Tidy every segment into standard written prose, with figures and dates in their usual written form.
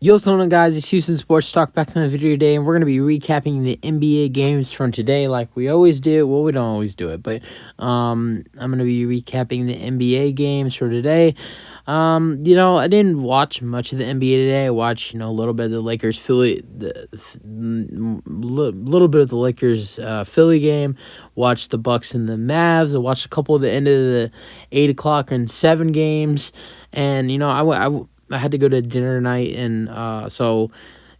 Yo, what's going on, guys? It's Houston Sports Talk back on the video today, and we're going to be recapping the NBA games from today like we always do. Well, we don't always do it, but I'm going to be recapping the NBA games for today. I didn't watch much of the NBA today. I watched, a little bit of the Lakers Philly, little bit of the Lakers Philly game. Watched the Bucks and the Mavs. I watched a couple of the end of the 8 o'clock and 7 games, and I had to go to dinner tonight, and so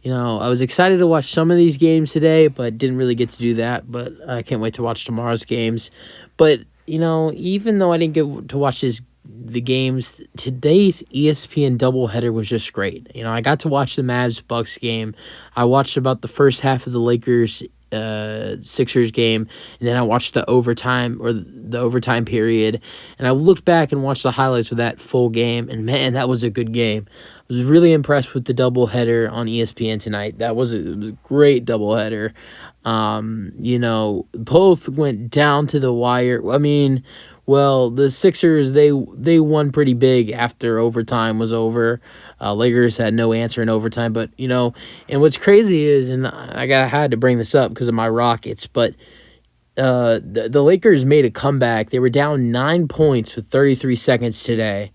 I was excited to watch some of these games today, but didn't really get to do that. But I can't wait to watch tomorrow's games. But even though I didn't get to watch the games, today's ESPN doubleheader was just great. I got to watch the Mavs Bucks game. I watched about the first half of the Lakers Sixers game, and then I watched the overtime period, and I looked back and watched the highlights of that full game, and man, that was a good game. I was really impressed with the doubleheader on ESPN tonight. It was a great doubleheader. Both went down to the wire. I mean, well, the Sixers, they won pretty big after overtime was over. Lakers had no answer in overtime, but and what's crazy is, and had to bring this up because of my Rockets, but the Lakers made a comeback. They were down 9 points with 33 seconds today.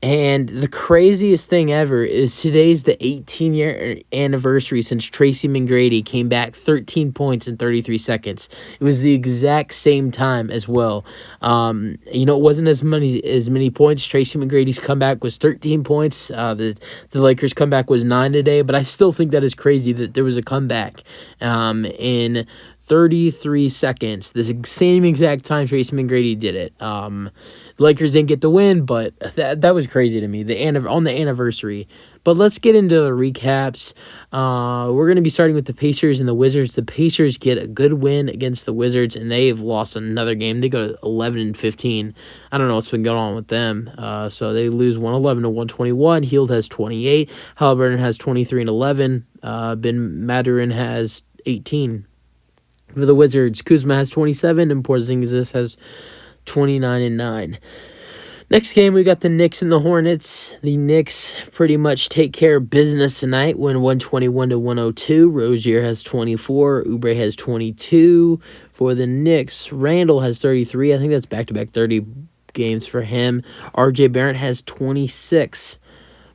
And the craziest thing ever is today's the 18-year anniversary since Tracy McGrady came back 13 points in 33 seconds. It was the exact same time as well. It wasn't as many points. Tracy McGrady's comeback was 13 points. The Lakers' comeback was 9 today, but I still think that is crazy that there was a comeback in 33 seconds. The same exact time Tracy McGrady did it. The Lakers didn't get the win, but that was crazy to me, on the anniversary. But let's get into the recaps. We're going to be starting with the Pacers and the Wizards. The Pacers get a good win against the Wizards, and they've lost another game. They go to 11-15. I don't know what's been going on with them. So they lose 111 to 121. Hield has 28. Halliburton has 23 and 11. Ben Mathurin has 18. For the Wizards, Kuzma has 27, and Porzingis has 29 and 9. Next game, we got the Knicks and the Hornets. The Knicks pretty much take care of business tonight, win 121 to 102. Rozier has 24. Oubre has 22. For the Knicks, Randall has 33. I think that's back-to-back 30 games for him. RJ Barrett has 26.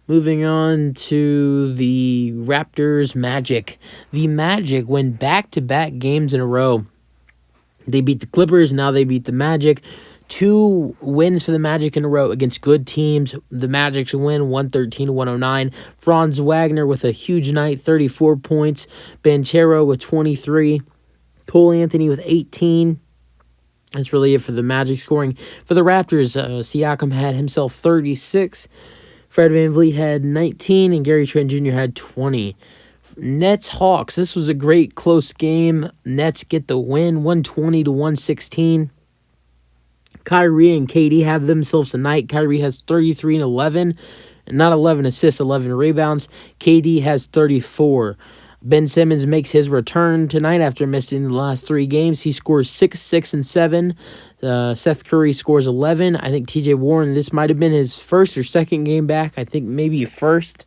Moving on to the Raptors Magic. The Magic win back-to-back games in a row. They beat the Clippers, now they beat the Magic. 2 wins for the Magic in a row against good teams. The Magic's win 113 to 109. Franz Wagner with a huge night, 34 points. Banchero with 23. Cole Anthony with 18. That's really it for the Magic scoring. For the Raptors, Siakam had himself 36. Fred VanVleet had 19, and Gary Trent Jr. had 20. Nets Hawks. This was a great close game. Nets get the win, 120 to 116. Kyrie and KD have themselves a night. Kyrie has 33 and 11, not 11 assists, 11 rebounds. KD has 34. Ben Simmons makes his return tonight after missing the last 3 games. He scores 6, 6, and 7. Seth Curry scores 11. I think TJ Warren, this might have been his first or second game back. I think maybe first.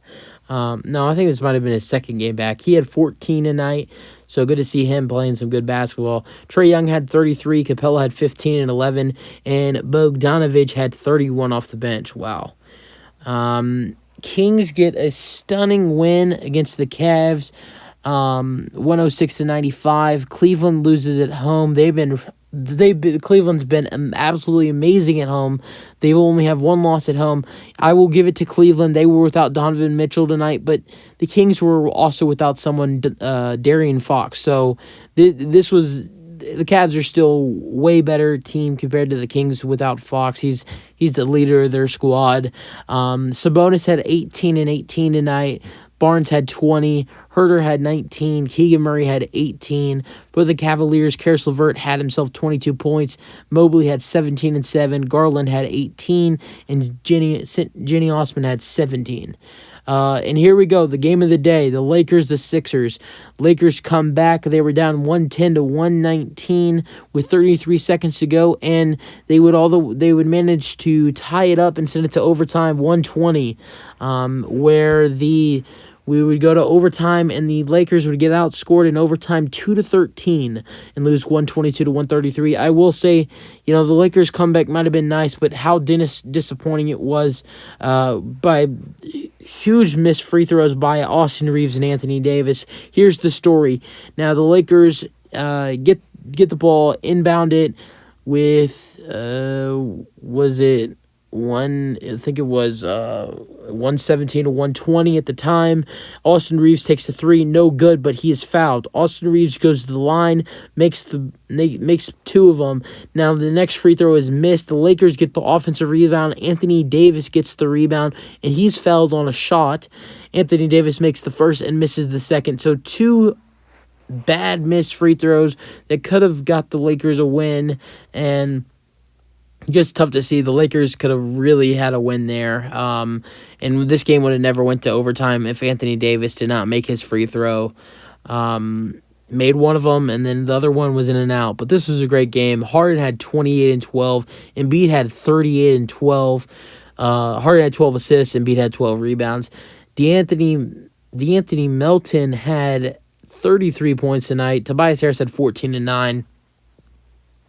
No, I think this might have been his second game back. He had 14 tonight, so good to see him playing some good basketball. Trae Young had 33. Capella had 15 and 11. And Bogdanovich had 31 off the bench. Wow. Kings get a stunning win against the Cavs. 106 to 95. Cleveland loses at home. Cleveland's been absolutely amazing at home. They will only have 1 loss at home. I will give it to Cleveland. They were without Donovan Mitchell tonight, but the Kings were also without someone, Darian Fox. So the Cavs are still way better team compared to the Kings without Fox. He's the leader of their squad. Sabonis had 18 and 18 tonight. Barnes had 20. Herter had 19. Keegan Murray had 18. For the Cavaliers, Karis LeVert had himself 22 points. Mobley had 17 and 7. Garland had 18. And Jenny Osman had 17. And here we go, the game of the day, the Lakers, the Sixers. Lakers come back. They were down 110 to 119 with 33 seconds to go, and they would manage to tie it up and send it to overtime, 120, where the we would go to overtime, and the Lakers would get outscored in overtime 2-13 and lose 122-133. I will say, the Lakers' comeback might have been nice, but how disappointing it was by huge missed free throws by Austin Reeves and Anthony Davis. Here's the story. Now, the Lakers get the ball, inbound it with, was it one? I think it was 117 to 120 at the time. Austin Reeves takes the three, no good, but he is fouled. Austin Reeves goes to the line, makes two of them. Now the next free throw is missed. The Lakers get the offensive rebound. Anthony Davis gets the rebound, and he's fouled on a shot. Anthony Davis makes the first and misses the second. So two bad missed free throws that could have got the Lakers a win, and just tough to see. The Lakers could have really had a win there. And this game would have never went to overtime if Anthony Davis did not make his free throw. Made one of them, and then the other one was in and out. But this was a great game. Harden had 28 and 12. Embiid had 38 and 12. Harden had 12 assists. Embiid had 12 rebounds. DeAnthony Melton had 33 points tonight. Tobias Harris had 14 and 9.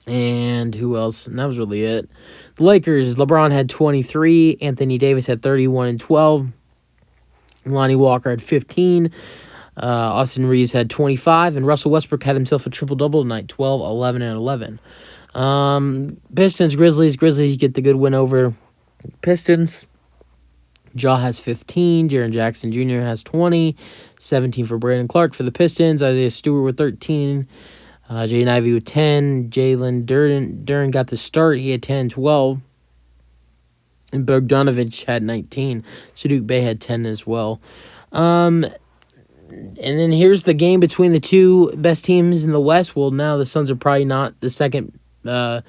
And who else? And that was really it. The Lakers, LeBron had 23. Anthony Davis had 31 and 12. Lonnie Walker had 15. Austin Reeves had 25. And Russell Westbrook had himself a triple-double tonight, 12, 11, and 11. Pistons, Grizzlies. Grizzlies get the good win over Pistons. Ja has 15. Jaren Jackson Jr. has 20. 17 for Brandon Clark for the Pistons. Isaiah Stewart with 13. Jaden Ivey with 10. Jalen Duren got the start. He had 10 and 12. And Bogdanovich had 19. Saddiq Bey had 10 as well. And then here's the game between the two best teams in the West. Well, now the Suns are probably not the second. The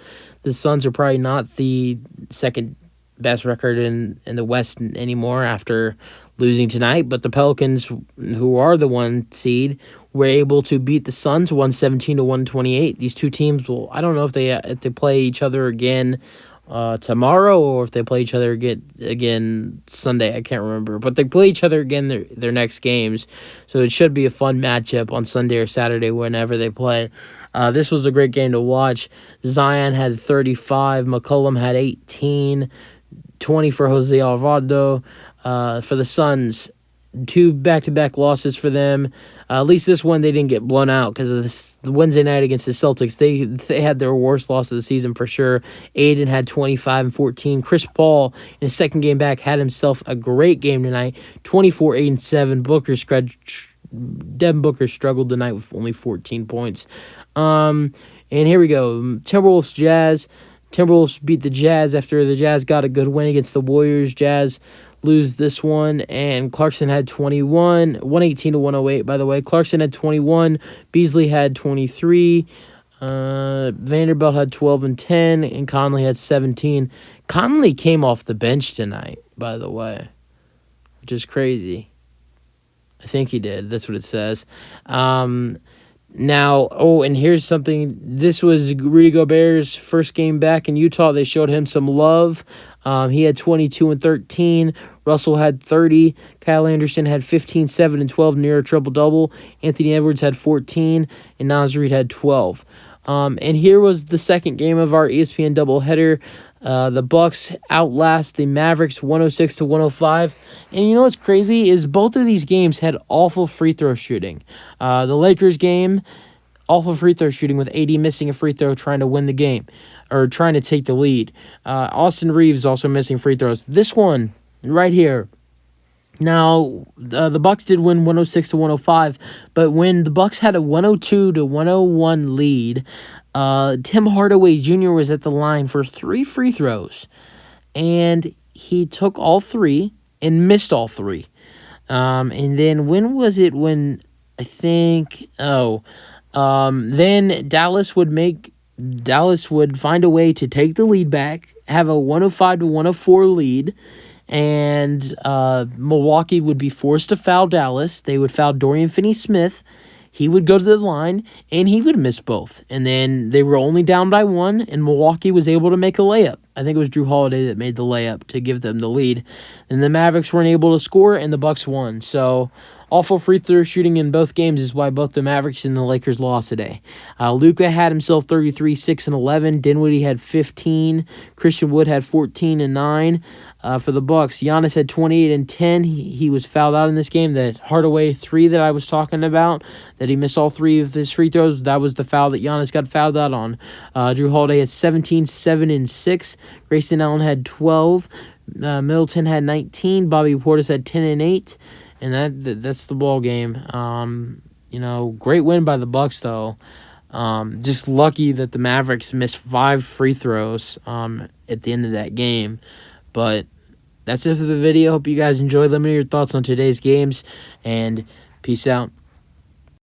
Suns are probably not the second best record in the West anymore after losing tonight. But the Pelicans, who are the 1 seed, were able to beat the Suns 117 to 128. These two teams will, I don't know if they play each other again tomorrow or if they play each other again Sunday. I can't remember, but they play each other again their next games, so it should be a fun matchup on Sunday or Saturday whenever they play. This was a great game to watch. Zion had 35. McCollum had 18. 20 for Jose Alvarado. For the Suns, 2 back-to-back losses for them. At least this one they didn't get blown out because of the Wednesday night against the Celtics. They had their worst loss of the season for sure. Aiden had 25 and 14. Chris Paul, in his second game back, had himself a great game tonight. 24, 8, and 7. Devin Booker struggled tonight with only 14 points. And here we go. Timberwolves, Jazz. Timberwolves beat the Jazz after the Jazz got a good win against the Warriors. Jazz lose this one, and Clarkson had 21, 118 to 108, by the way. Clarkson had 21, Beasley had 23, Vanderbilt had 12 and 10, and Conley had 17. Conley came off the bench tonight, by the way, which is crazy. I think he did. That's what it says. Now, and here's something. This was Rudy Gobert's first game back in Utah. They showed him some love. He had 22 and 13. Russell had 30. Kyle Anderson had 15, 7, and 12, near a triple-double. Anthony Edwards had 14, and Naz Reid had 12. And here was the second game of our ESPN doubleheader. The Bucks outlast the Mavericks 106 to 105. And you know what's crazy is both of these games had awful free throw shooting. The Lakers game, awful free throw shooting with AD missing a free throw trying to win the game or trying to take the lead. Austin Reeves also missing free throws. This one right here. Now, the Bucks did win 106 to 105, but when the Bucks had a 102 to 101 lead, Tim Hardaway Jr. was at the line for 3 free throws, and he took all 3 and missed all 3. And then when was it when I think then Dallas would find a way to take the lead back, have a 105 to 104 lead, and Milwaukee would be forced to foul Dallas. They would foul Dorian Finney-Smith. He would go to the line, and he would miss both. And then they were only down by 1, and Milwaukee was able to make a layup I think it was Drew Holiday that made the layup to give them the lead. And the Mavericks weren't able to score, and the Bucks won. So awful free throw shooting in both games is why both the Mavericks and the Lakers lost today. Luka had himself 33, 6, and 11. Dinwiddie had 15. Christian Wood had 14 and 9. For the Bucks, Giannis had 28 and 10. He was fouled out in this game. That Hardaway 3 that I was talking about, that he missed all 3 of his free throws, that was the foul that Giannis got fouled out on. Drew Holiday had 17, 7, and 6. Grayson Allen had 12. Middleton had 19. Bobby Portis had 10 and 8. And that's the ball game. Great win by the Bucks though. Just lucky that the Mavericks missed 5 free throws at the end of that game. But that's it for the video. Hope you guys enjoyed. Let me know your thoughts on today's games, and peace out.